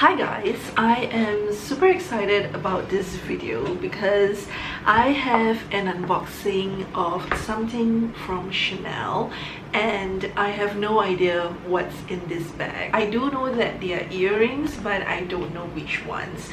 Hi guys, I am super excited about this video because I have an unboxing of something from Chanel and I have no idea what's in this bag. I do know that they are earrings, but I don't know which ones.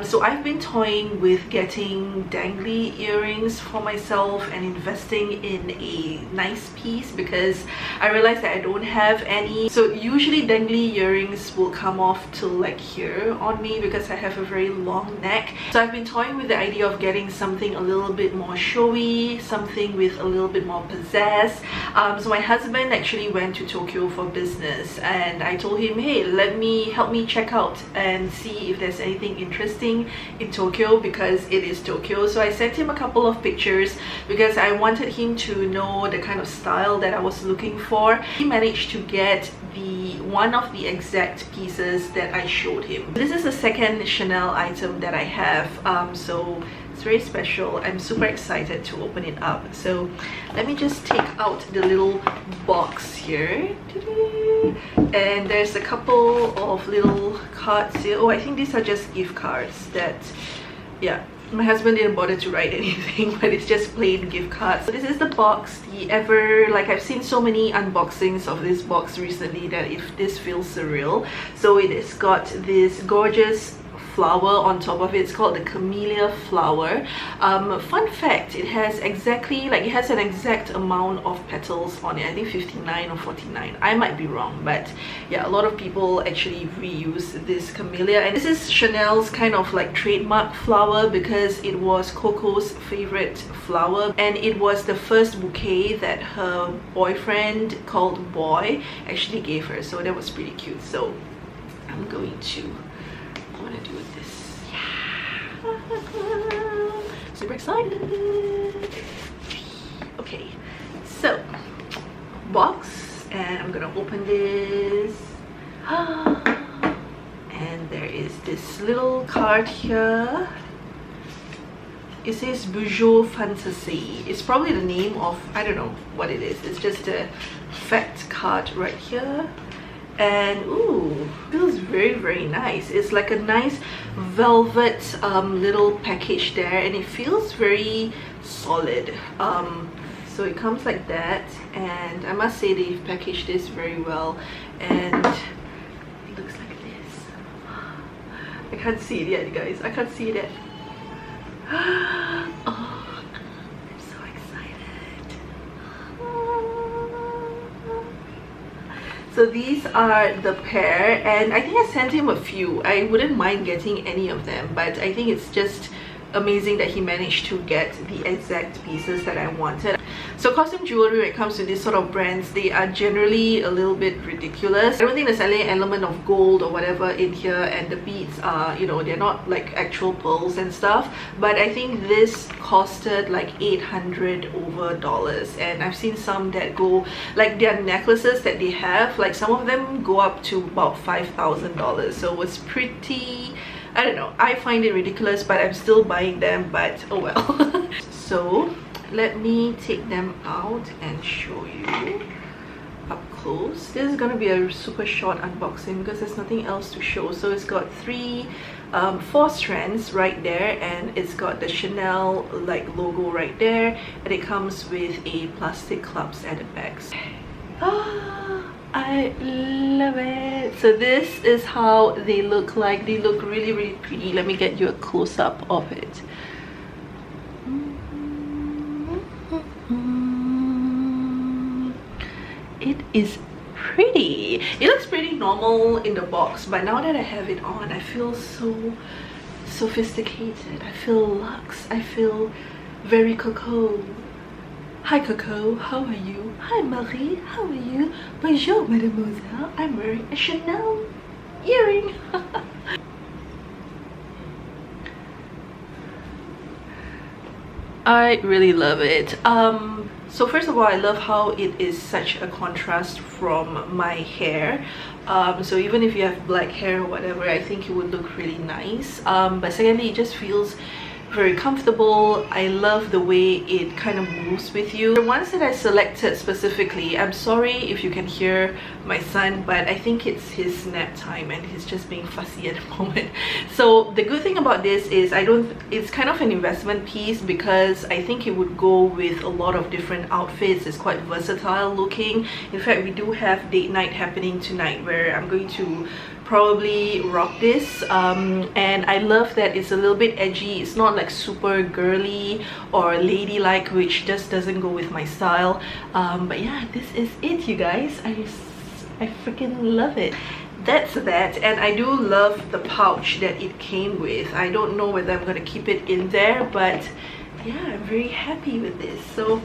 So I've been toying with getting dangly earrings for myself and investing in a nice piece because I realized that I don't have any. So usually dangly earrings will come off till like here on me because I have a very long neck. So I've been toying with the idea of getting something a little bit more showy, something with a little bit more pizzazz. So my husband actually went to Tokyo for business and I told him, hey, help me check out and see if there's anything interesting in Tokyo because it is Tokyo. So I sent him a couple of pictures because I wanted him to know the kind of style that I was looking for. He managed to get one of the exact pieces that I showed him. This is the second Chanel item that I have, so it's very special. I'm super excited to open it up. So let me just take out the little box here, and there's a couple of little cards here. Oh, I think these are just gift cards that, yeah, my husband didn't bother to write anything, but it's just plain gift cards. So this is the box, I've seen so many unboxings of this box recently that if this feels surreal. So it has got this gorgeous flower on top of it. It's called the camellia flower. Fun fact, it has an exact amount of petals on it. I think 59 or 49. I might be wrong, but yeah, a lot of people actually reuse this camellia, and this is Chanel's kind of like trademark flower because it was Coco's favorite flower and it was the first bouquet that her boyfriend called Boy actually gave her, so that was pretty cute. So I'm going to do this. Yeah. Super excited. Okay, so box, and I'm gonna open this. And there is this little card here. It says Bourgeois Fantasy. It's probably the name of, I don't know what it is. It's just a fact card right here. And ooh, feels very nice. It's like a nice velvet little package there, and it feels very solid. So it comes like that, and I must say they've packaged this very well, and it looks like this. I can't see it yet, guys. I can't see it yet. Oh, I'm so excited. So these are the pair, and I think I sent him a few. I wouldn't mind getting any of them, but I think it's just amazing that he managed to get the exact pieces that I wanted. So costume jewelry, when it comes to these sort of brands, they are generally a little bit ridiculous. I don't think there's any element of gold or whatever in here, and the beads are, you know, they're not like actual pearls and stuff, but I think this costed like $800 over, and I've seen some that go, like their necklaces that they have, like some of them go up to about $5,000. So it's pretty, I don't know, I find it ridiculous, but I'm still buying them, but oh well. So let me take them out and show you up close. This is gonna be a super short unboxing because there's nothing else to show. So it's got four strands right there, and it's got the Chanel like logo right there, and it comes with a plastic clasp at the back. I love it. So this is how they look like. They look really pretty. Let me get you a close-up of it. It is pretty. It looks pretty normal in the box, but now that I have it on, I feel so sophisticated. I feel luxe. I feel very Coco. Hi Coco, how are you? Hi Marie, how are you? Bonjour mademoiselle, I'm wearing a Chanel earring. I really love it. So first of all, I love how it is such a contrast from my hair. So even if you have black hair or whatever, I think it would look really nice. But secondly, it just feels very comfortable. I love the way it kind of moves with you. The ones that I selected specifically, I'm sorry if you can hear my son, but I think it's his nap time and he's just being fussy at the moment. So the good thing about this is it's kind of an investment piece because I think it would go with a lot of different outfits. It's quite versatile looking. In fact, we do have date night happening tonight where I'm going to probably rock this, and I love that it's a little bit edgy. It's not like super girly or ladylike, which just doesn't go with my style. But yeah, this is it, you guys. I freaking love it. That's that. And I do love the pouch that it came with. I don't know whether I'm gonna keep it in there, but yeah, I'm very happy with this. So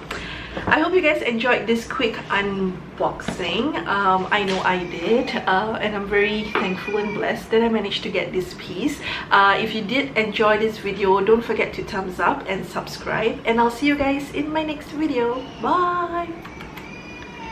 I hope you guys enjoyed this quick unboxing. I know I did, and I'm very thankful and blessed that I managed to get this piece. If you did enjoy this video, don't forget to thumbs up and subscribe, and I'll see you guys in my next video. Bye.